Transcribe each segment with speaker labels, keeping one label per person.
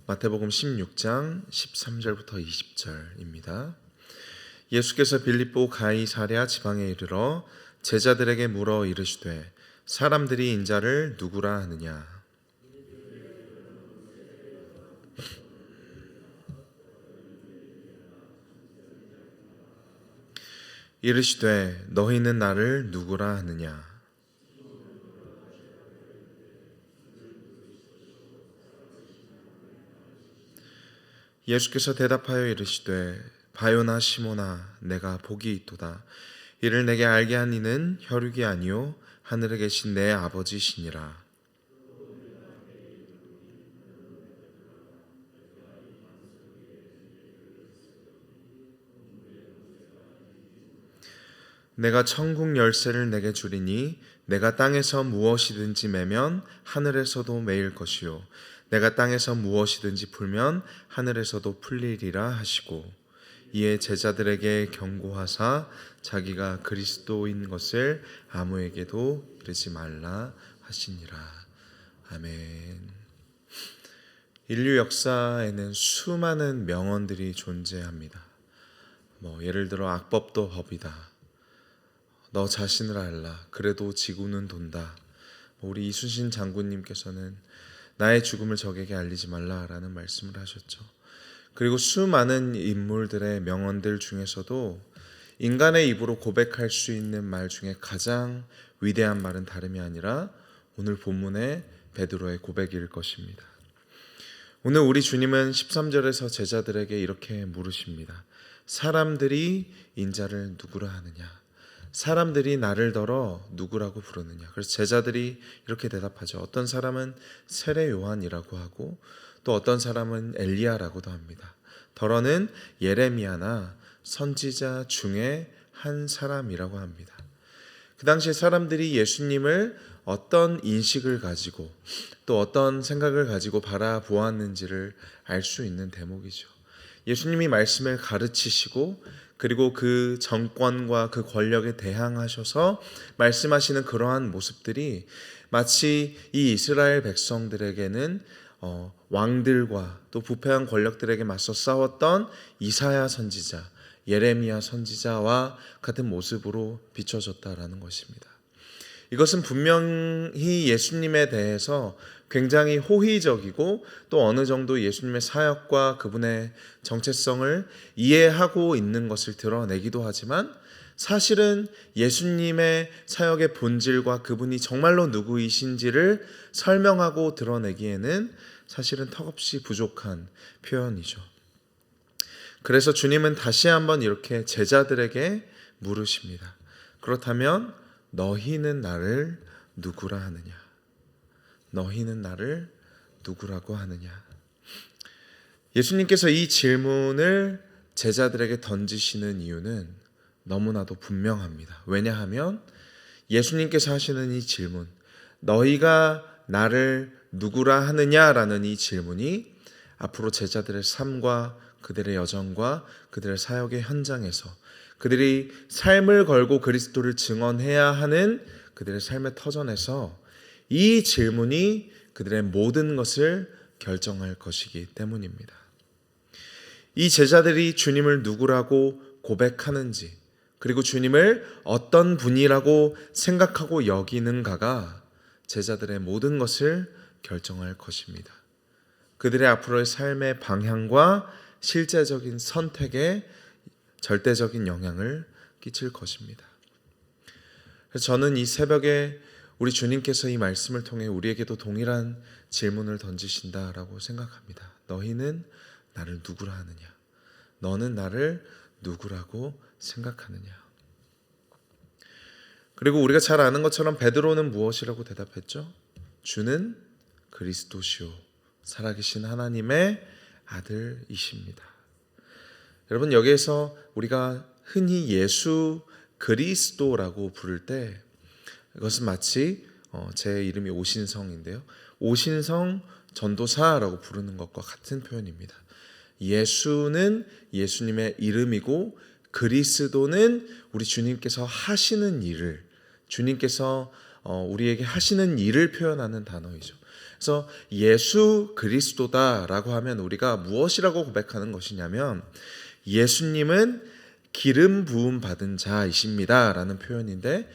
Speaker 1: 마태복음 16장 13절부터 20절입니다. 예수께서 빌립보 가이사랴 지방에 이르러 제자들에게 물어 이르시되 사람들이 인자를 누구라 하느냐. 이르시되 너희는 나를 누구라 하느냐. 예수께서 대답하여 이르시되 바요나 시몬아 내가 복이 있도다. 이를 내게 알게 한 이는 혈육이 아니요 하늘에 계신 내 아버지시니라. 내가 천국 열쇠를 내게 주리니 내가 땅에서 무엇이든지 매면 하늘에서도 매일 것이요 내가 땅에서 무엇이든지 풀면 하늘에서도 풀리리라 하시고 이에 제자들에게 경고하사 자기가 그리스도인 것을 아무에게도 이르지 말라 하시니라. 아멘. 인류 역사에는 수많은 명언들이 존재합니다. 예를 들어 악법도 법이다. 너 자신을 알라. 그래도 지구는 돈다. 우리 이순신 장군님께서는 나의 죽음을 적에게 알리지 말라라는 말씀을 하셨죠. 그리고 수많은 인물들의 명언들 중에서도 인간의 입으로 고백할 수 있는 말 중에 가장 위대한 말은 다름이 아니라 오늘 본문의 베드로의 고백일 것입니다. 오늘 우리 주님은 13절에서 제자들에게 이렇게 물으십니다. 사람들이 인자를 누구라 하느냐? 사람들이 나를 더러 누구라고 부르느냐? 그래서 제자들이 이렇게 대답하죠. 어떤 사람은 세례 요한이라고 하고 또 어떤 사람은 엘리야라고도 합니다. 더러는 예레미야나 선지자 중에 한 사람이라고 합니다. 그 당시에 사람들이 예수님을 어떤 인식을 가지고 또 어떤 생각을 가지고 바라보았는지를 알 수 있는 대목이죠. 예수님이 말씀을 가르치시고 그리고 그 정권과 그 권력에 대항하셔서 말씀하시는 그러한 모습들이 마치 이 이스라엘 백성들에게는 왕들과 또 부패한 권력들에게 맞서 싸웠던 이사야 선지자, 예레미야 선지자와 같은 모습으로 비춰졌다라는 것입니다. 이것은 분명히 예수님에 대해서 굉장히 호의적이고 또 어느 정도 예수님의 사역과 그분의 정체성을 이해하고 있는 것을 드러내기도 하지만 사실은 예수님의 사역의 본질과 그분이 정말로 누구이신지를 설명하고 드러내기에는 사실은 턱없이 부족한 표현이죠. 그래서 주님은 다시 한번 이렇게 제자들에게 물으십니다. 그렇다면 너희는 나를 누구라 하느냐? 너희는 나를 누구라고 하느냐? 예수님께서 이 질문을 제자들에게 던지시는 이유는 너무나도 분명합니다. 왜냐하면 예수님께서 하시는 이 질문, 너희가 나를 누구라 하느냐라는 이 질문이 앞으로 제자들의 삶과 그들의 여정과 그들의 사역의 현장에서 그들이 삶을 걸고 그리스도를 증언해야 하는 그들의 삶의 터전에서 이 질문이 그들의 모든 것을 결정할 것이기 때문입니다. 이 제자들이 주님을 누구라고 고백하는지 그리고 주님을 어떤 분이라고 생각하고 여기는가가 제자들의 모든 것을 결정할 것입니다. 그들의 앞으로의 삶의 방향과 실제적인 선택에 절대적인 영향을 끼칠 것입니다. 그래서 저는 이 새벽에 우리 주님께서 이 말씀을 통해 우리에게도 동일한 질문을 던지신다라고 생각합니다. 너희는 나를 누구라 하느냐? 너는 나를 누구라고 생각하느냐? 그리고 우리가 잘 아는 것처럼 베드로는 무엇이라고 대답했죠? 주는 그리스도시요 살아계신 하나님의 아들이십니다. 여러분, 여기에서 우리가 흔히 예수 그리스도라고 부를 때 이것은 마치 제 이름이 오신성인데요. 오신성 전도사라고 부르는 것과 같은 표현입니다. 예수는 예수님의 이름이고 그리스도는 우리 주님께서 하시는 일을 주님께서 우리에게 하시는 일을 표현하는 단어이죠. 그래서 예수 그리스도다라고 하면 우리가 무엇이라고 고백하는 것이냐면 예수님은 기름 부음 받은 자이십니다라는 표현인데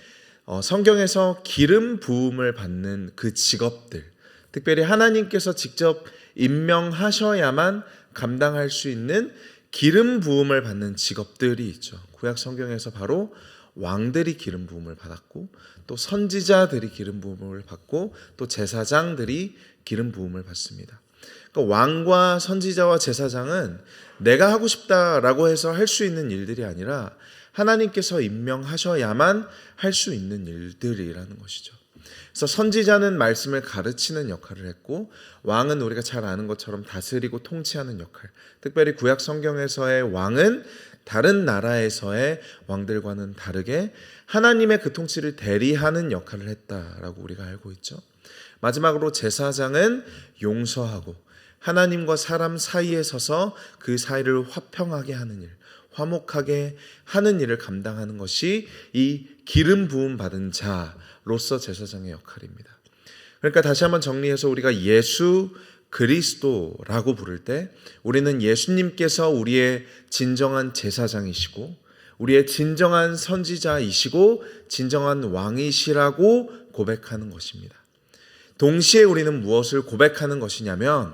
Speaker 1: 성경에서 기름 부음을 받는 그 직업들, 특별히 하나님께서 직접 임명하셔야만 감당할 수 있는 기름 부음을 받는 직업들이 있죠. 구약 성경에서 바로 왕들이 기름 부음을 받았고 또 선지자들이 기름 부음을 받고 또 제사장들이 기름 부음을 받습니다. 그러니까 왕과 선지자와 제사장은 내가 하고 싶다라고 해서 할 수 있는 일들이 아니라 하나님께서 임명하셔야만 할 수 있는 일들이라는 것이죠. 그래서 선지자는 말씀을 가르치는 역할을 했고 왕은 우리가 잘 아는 것처럼 다스리고 통치하는 역할. 특별히 구약 성경에서의 왕은 다른 나라에서의 왕들과는 다르게 하나님의 그 통치를 대리하는 역할을 했다라고 우리가 알고 있죠. 마지막으로 제사장은 용서하고 하나님과 사람 사이에 서서 그 사이를 화평하게 하는 일, 화목하게 하는 일을 감당하는 것이 이 기름 부음 받은 자로서 제사장의 역할입니다. 그러니까 다시 한번 정리해서 우리가 예수 그리스도라고 부를 때 우리는 예수님께서 우리의 진정한 제사장이시고 우리의 진정한 선지자이시고 진정한 왕이시라고 고백하는 것입니다. 동시에 우리는 무엇을 고백하는 것이냐면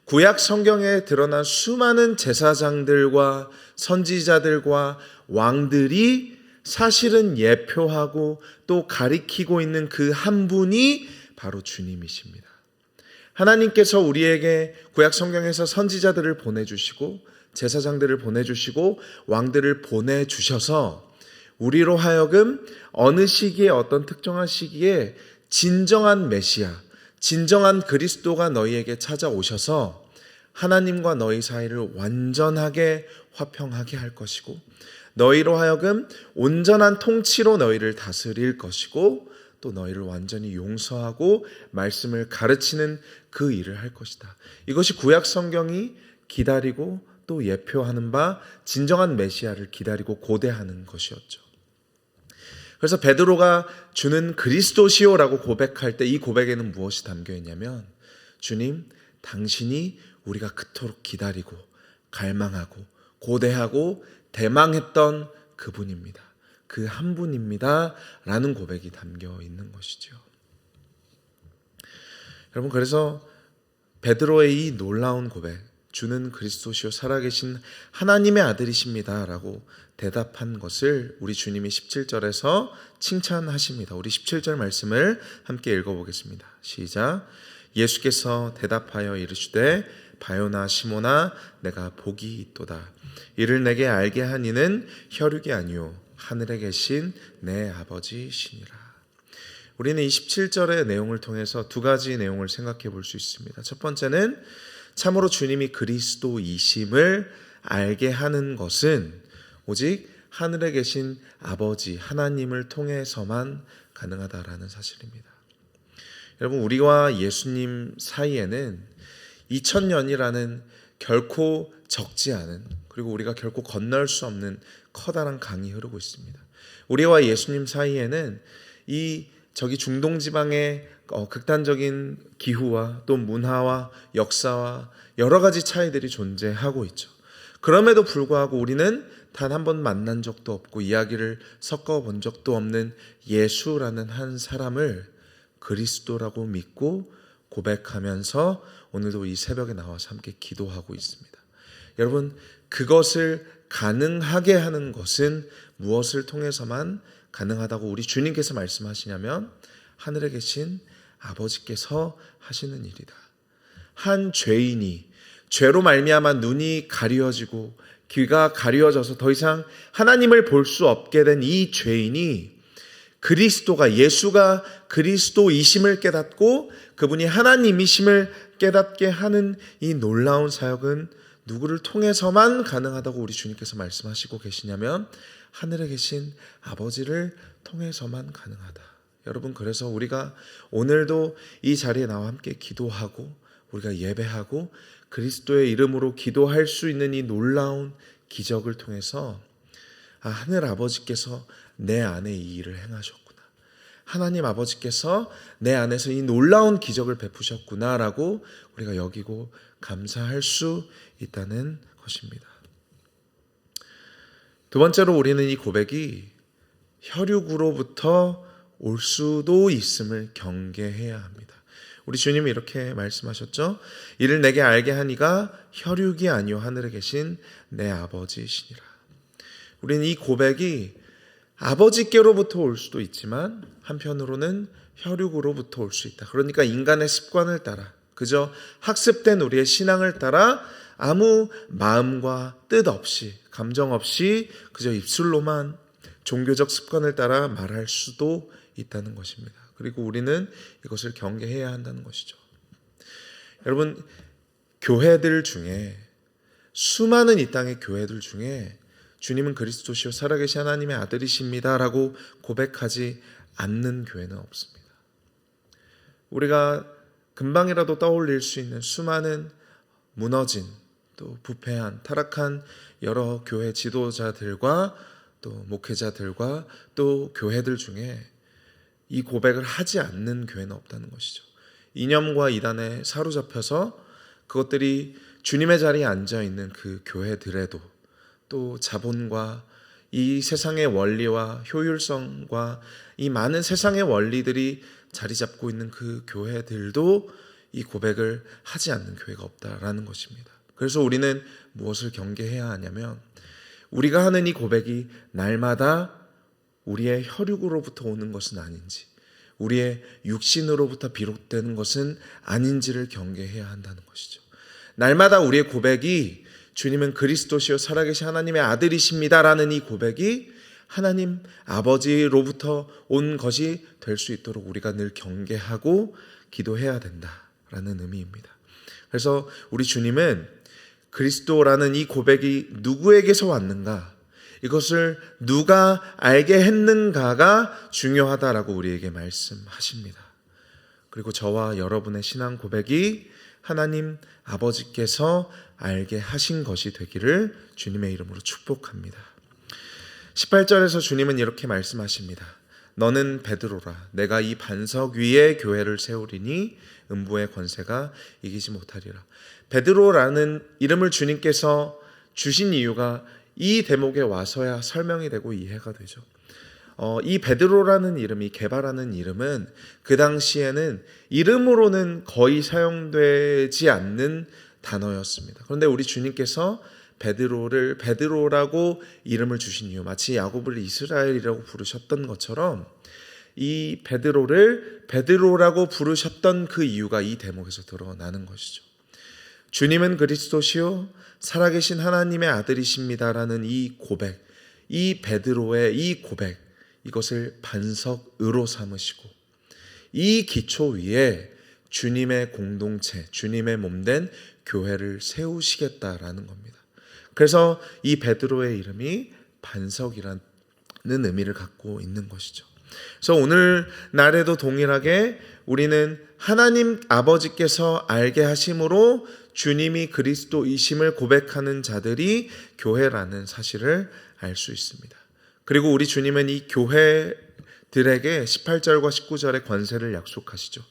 Speaker 1: 구약 성경에 드러난 수많은 제사장들과 선지자들과 왕들이 사실은 예표하고 또 가리키고 있는 그 한 분이 바로 주님이십니다. 하나님께서 우리에게 구약 성경에서 선지자들을 보내주시고 제사장들을 보내주시고 왕들을 보내주셔서 우리로 하여금 어느 시기에 어떤 특정한 시기에 진정한 메시아, 진정한 그리스도가 너희에게 찾아오셔서 하나님과 너희 사이를 완전하게 화평하게 할 것이고 너희로 하여금 온전한 통치로 너희를 다스릴 것이고 또 너희를 완전히 용서하고 말씀을 가르치는 그 일을 할 것이다. 이것이 구약 성경이 기다리고 또 예표하는 바 진정한 메시아를 기다리고 고대하는 것이었죠. 그래서 베드로가 주는 그리스도시오라고 고백할 때 이 고백에는 무엇이 담겨 있냐면 주님, 당신이 우리가 그토록 기다리고 갈망하고 고대하고 대망했던 그분입니다. 그 한 분입니다. 라는 고백이 담겨 있는 것이죠. 여러분, 그래서 베드로의 이 놀라운 고백, 주는 그리스도시요 살아계신 하나님의 아들이십니다 라고 대답한 것을 우리 주님이 17절에서 칭찬하십니다. 우리 17절 말씀을 함께 읽어보겠습니다. 시작. 예수께서 대답하여 이르시되 바요나 시모나 내가 복이 있도다. 이를 내게 알게 한 이는 혈육이 아니요 하늘에 계신 내 아버지시니라. 우리는 이 17절의 내용을 통해서 두 가지 내용을 생각해 볼 수 있습니다. 첫 번째는 참으로 주님이 그리스도이심을 알게 하는 것은 오직 하늘에 계신 아버지 하나님을 통해서만 가능하다라는 사실입니다. 여러분, 우리와 예수님 사이에는 2000년이라는 결코 적지 않은 그리고 우리가 결코 건널 수 없는 커다란 강이 흐르고 있습니다. 우리와 예수님 사이에는 저기 중동 지방의 극단적인 기후와 또 문화와 역사와 여러 가지 차이들이 존재하고 있죠. 그럼에도 불구하고 우리는 단 한 번 만난 적도 없고 이야기를 섞어본 적도 없는 예수라는 한 사람을 그리스도라고 믿고 고백하면서 오늘도 이 새벽에 나와서 함께 기도하고 있습니다. 여러분, 그것을 가능하게 하는 것은 무엇을 통해서만 가능하다고 우리 주님께서 말씀하시냐면 하늘에 계신 아버지께서 하시는 일이다. 한 죄인이 죄로 말미암아 눈이 가려지고 귀가 가려져서 더 이상 하나님을 볼 수 없게 된 이 죄인이 예수가 그리스도이심을 깨닫고 그분이 하나님이심을 깨닫게 하는 이 놀라운 사역은 누구를 통해서만 가능하다고 우리 주님께서 말씀하시고 계시냐면 하늘에 계신 아버지를 통해서만 가능하다. 여러분, 그래서 우리가 오늘도 이 자리에 나와 함께 기도하고 우리가 예배하고 그리스도의 이름으로 기도할 수 있는 이 놀라운 기적을 통해서 하늘 아버지께서 내 안에 이 일을 행하셨구나. 하나님 아버지께서 내 안에서 이 놀라운 기적을 베푸셨구나라고 우리가 여기고 감사할 수 있다는 것입니다. 두 번째로 우리는 이 고백이 혈육으로부터 올 수도 있음을 경계해야 합니다. 우리 주님이 이렇게 말씀하셨죠. 이를 내게 알게 하니가 혈육이 아니요 하늘에 계신 내 아버지시니라. 우리는 이 고백이 아버지께로부터 올 수도 있지만 한편으로는 혈육으로부터 올 수 있다. 그러니까 인간의 습관을 따라 그저 학습된 우리의 신앙을 따라 아무 마음과 뜻 없이 감정 없이 그저 입술로만 종교적 습관을 따라 말할 수도 있다는 것입니다. 그리고 우리는 이것을 경계해야 한다는 것이죠. 여러분, 교회들 중에 수많은 이 땅의 교회들 중에 주님은 그리스도시요 살아계신 하나님의 아들이십니다라고 고백하지 않는 교회는 없습니다. 우리가 금방이라도 떠올릴 수 있는 수많은 무너진 또 부패한 타락한 여러 교회 지도자들과 또 목회자들과 또 교회들 중에 이 고백을 하지 않는 교회는 없다는 것이죠. 이념과 이단에 사로잡혀서 그것들이 주님의 자리에 앉아있는 그 교회들에도 또 자본과 이 세상의 원리와 효율성과 이 많은 세상의 원리들이 자리 잡고 있는 그 교회들도 이 고백을 하지 않는 교회가 없다라는 것입니다. 그래서 우리는 무엇을 경계해야 하냐면 우리가 하는 이 고백이 날마다 우리의 혈육으로부터 오는 것은 아닌지 우리의 육신으로부터 비롯되는 것은 아닌지를 경계해야 한다는 것이죠. 날마다 우리의 고백이 주님은 그리스도시요 살아계신 하나님의 아들이십니다라는 이 고백이 하나님 아버지로부터 온 것이 될 수 있도록 우리가 늘 경계하고 기도해야 된다라는 의미입니다. 그래서 우리 주님은 그리스도라는 이 고백이 누구에게서 왔는가, 이것을 누가 알게 했는가가 중요하다라고 우리에게 말씀하십니다. 그리고 저와 여러분의 신앙 고백이 하나님 아버지께서 알게 하신 것이 되기를 주님의 이름으로 축복합니다. 18절에서 주님은 이렇게 말씀하십니다. 너는 베드로라. 내가 이 반석 위에 교회를 세우리니 음부의 권세가 이기지 못하리라. 베드로라는 이름을 주님께서 주신 이유가 이 대목에 와서야 설명이 되고 이해가 되죠. 이 베드로라는 이름이 개바라는 이름은 그 당시에는 이름으로는 거의 사용되지 않는 단어였습니다. 그런데 우리 주님께서 베드로를 베드로라고 이름을 주신 이유, 마치 야곱을 이스라엘이라고 부르셨던 것처럼 이 베드로를 베드로라고 부르셨던 그 이유가 이 대목에서 드러나는 것이죠. 주님은 그리스도시요 살아계신 하나님의 아들이십니다라는 이 고백, 이 베드로의 이 고백, 이것을 반석으로 삼으시고 이 기초 위에 주님의 공동체, 주님의 몸된 교회를 세우시겠다라는 겁니다. 그래서 이 베드로의 이름이 반석이라는 의미를 갖고 있는 것이죠. 그래서 오늘날에도 동일하게 우리는 하나님 아버지께서 알게 하심으로 주님이 그리스도이심을 고백하는 자들이 교회라는 사실을 알 수 있습니다. 그리고 우리 주님은 이 교회들에게 18절과 19절의 권세를 약속하시죠.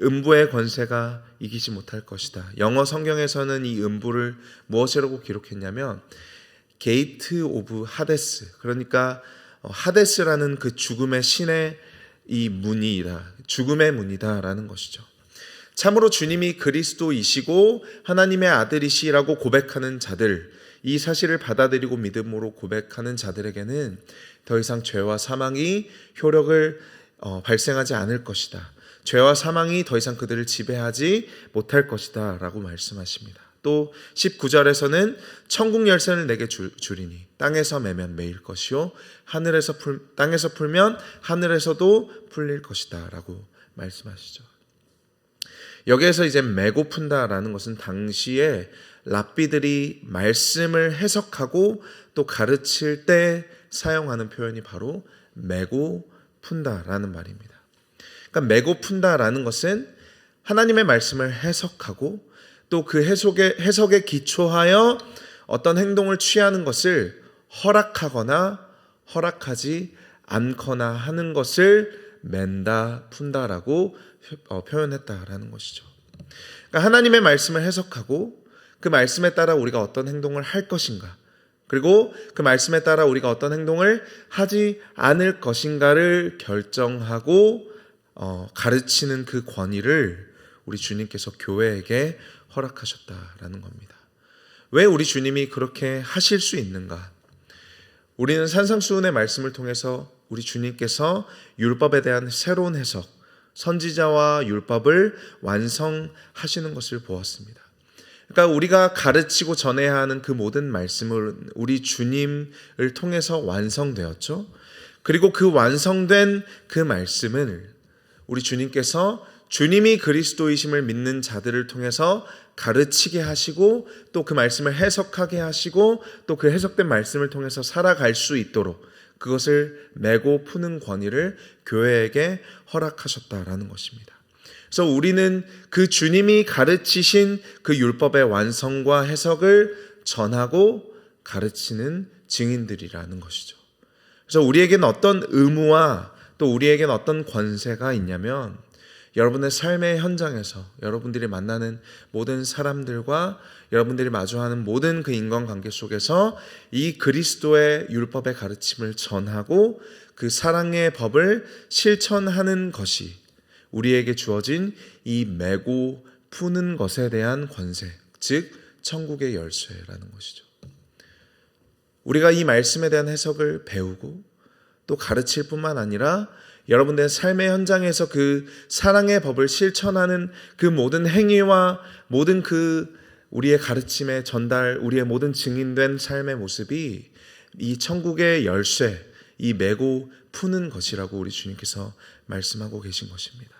Speaker 1: 음부의 권세가 이기지 못할 것이다. 영어 성경에서는 이 음부를 무엇이라고 기록했냐면 게이트 오브 하데스, 그러니까 하데스라는 그 죽음의 신의 이 문이다, 죽음의 문이다라는 것이죠. 참으로 주님이 그리스도이시고 하나님의 아들이시라고 고백하는 자들, 이 사실을 받아들이고 믿음으로 고백하는 자들에게는 더 이상 죄와 사망이 효력을 발생하지 않을 것이다. 죄와 사망이 더 이상 그들을 지배하지 못할 것이다 라고 말씀하십니다. 또 19절에서는 천국 열쇠를 내게 주리니 땅에서 매면 매일 것이요 땅에서 풀면 하늘에서도 풀릴 것이다 라고 말씀하시죠. 여기에서 이제 매고 푼다라는 것은 당시에 랍비들이 말씀을 해석하고 또 가르칠 때 사용하는 표현이 바로 매고 푼다라는 말입니다. 그러니까 매고 푼다라는 것은 하나님의 말씀을 해석하고 또 그 해석에 기초하여 어떤 행동을 취하는 것을 허락하거나 허락하지 않거나 하는 것을 맨다, 푼다라고 표현했다라는 것이죠. 그러니까 하나님의 말씀을 해석하고 그 말씀에 따라 우리가 어떤 행동을 할 것인가, 그리고 그 말씀에 따라 우리가 어떤 행동을 하지 않을 것인가를 결정하고 가르치는 그 권위를 우리 주님께서 교회에게 허락하셨다라는 겁니다. 왜 우리 주님이 그렇게 하실 수 있는가? 우리는 산상수훈의 말씀을 통해서 우리 주님께서 율법에 대한 새로운 해석, 선지자와 율법을 완성하시는 것을 보았습니다. 그러니까 우리가 가르치고 전해야 하는 그 모든 말씀을 우리 주님을 통해서 완성되었죠. 그리고 그 완성된 그 말씀을 우리 주님께서 주님이 그리스도이심을 믿는 자들을 통해서 가르치게 하시고 또 그 말씀을 해석하게 하시고 또 그 해석된 말씀을 통해서 살아갈 수 있도록 그것을 메고 푸는 권위를 교회에게 허락하셨다라는 것입니다. 그래서 우리는 그 주님이 가르치신 그 율법의 완성과 해석을 전하고 가르치는 증인들이라는 것이죠. 그래서 우리에게는 어떤 의무와 또 우리에게는 어떤 권세가 있냐면 여러분의 삶의 현장에서 여러분들이 만나는 모든 사람들과 여러분들이 마주하는 모든 그 인간관계 속에서 이 그리스도의 율법의 가르침을 전하고 그 사랑의 법을 실천하는 것이 우리에게 주어진 이 메고 푸는 것에 대한 권세, 즉 천국의 열쇠라는 것이죠. 우리가 이 말씀에 대한 해석을 배우고 또 가르칠 뿐만 아니라 여러분들의 삶의 현장에서 그 사랑의 법을 실천하는 그 모든 행위와 모든 그 우리의 가르침의 전달, 우리의 모든 증인된 삶의 모습이 이 천국의 열쇠, 이 메고 푸는 것이라고 우리 주님께서 말씀하고 계신 것입니다.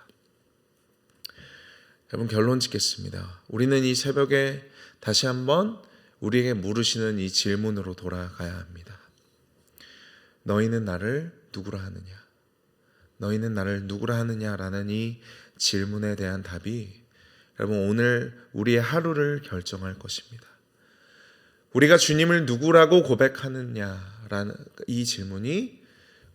Speaker 1: 여러분, 결론 짓겠습니다. 우리는 이 새벽에 다시 한번 우리에게 물으시는 이 질문으로 돌아가야 합니다. 너희는 나를 누구라 하느냐? 너희는 나를 누구라 하느냐라는 이 질문에 대한 답이 여러분 오늘 우리의 하루를 결정할 것입니다. 우리가 주님을 누구라고 고백하느냐라는 이 질문이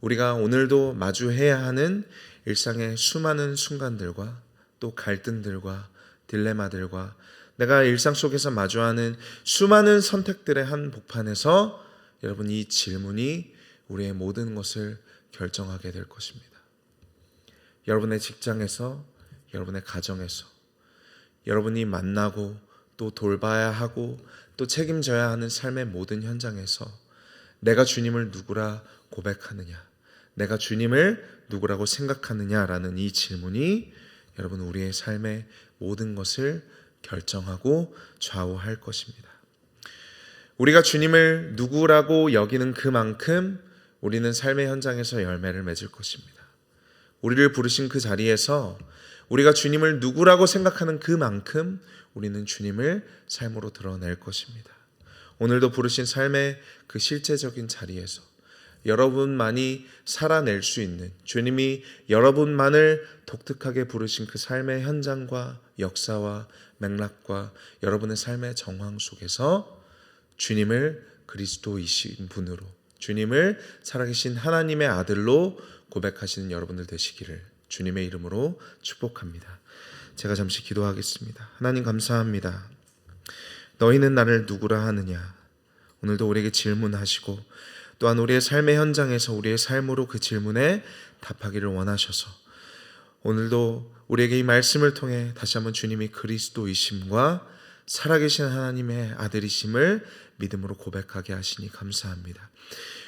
Speaker 1: 우리가 오늘도 마주해야 하는 일상의 수많은 순간들과 또 갈등들과 딜레마들과 내가 일상 속에서 마주하는 수많은 선택들의 한복판에서 여러분 이 질문이 우리의 모든 것을 결정하게 될 것입니다. 여러분의 직장에서, 여러분의 가정에서, 여러분이 만나고 또 돌봐야 하고 또 책임져야 하는 삶의 모든 현장에서 내가 주님을 누구라 고백하느냐, 내가 주님을 누구라고 생각하느냐라는 이 질문이 여러분 우리의 삶의 모든 것을 결정하고 좌우할 것입니다. 우리가 주님을 누구라고 여기는 그만큼 우리는 삶의 현장에서 열매를 맺을 것입니다. 우리를 부르신 그 자리에서 우리가 주님을 누구라고 생각하는 그만큼 우리는 주님을 삶으로 드러낼 것입니다. 오늘도 부르신 삶의 그 실제적인 자리에서 여러분만이 살아낼 수 있는 주님이 여러분만을 독특하게 부르신 그 삶의 현장과 역사와 맥락과 여러분의 삶의 정황 속에서 주님을 그리스도이신 분으로 주님을 살아계신 하나님의 아들로 고백하시는 여러분들 되시기를 주님의 이름으로 축복합니다. 제가 잠시 기도하겠습니다. 하나님 감사합니다. 너희는 나를 누구라 하느냐? 오늘도 우리에게 질문하시고 또한 우리의 삶의 현장에서 우리의 삶으로 그 질문에 답하기를 원하셔서 오늘도 우리에게 이 말씀을 통해 다시 한번 주님이 그리스도이심과 살아계신 하나님의 아들이심을 믿음으로 고백하게 하시니 감사합니다.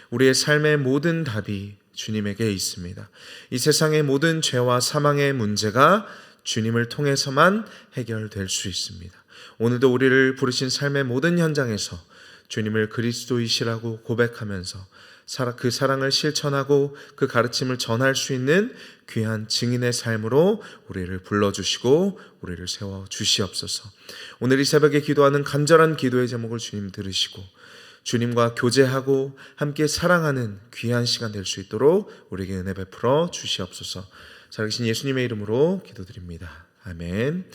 Speaker 1: 우리의 삶의 모든 답이 주님에게 있습니다. 이 세상의 모든 죄와 사망의 문제가 주님을 통해서만 해결될 수 있습니다. 오늘도 우리를 부르신 삶의 모든 현장에서 주님을 그리스도이시라고 고백하면서 그 사랑을 실천하고 그 가르침을 전할 수 있는 귀한 증인의 삶으로 우리를 불러주시고 우리를 세워주시옵소서. 오늘 이 새벽에 기도하는 간절한 기도의 제목을 주님 들으시고 주님과 교제하고 함께 사랑하는 귀한 시간 될 수 있도록 우리에게 은혜 베풀어 주시옵소서. 살아계신 예수님의 이름으로 기도드립니다. 아멘.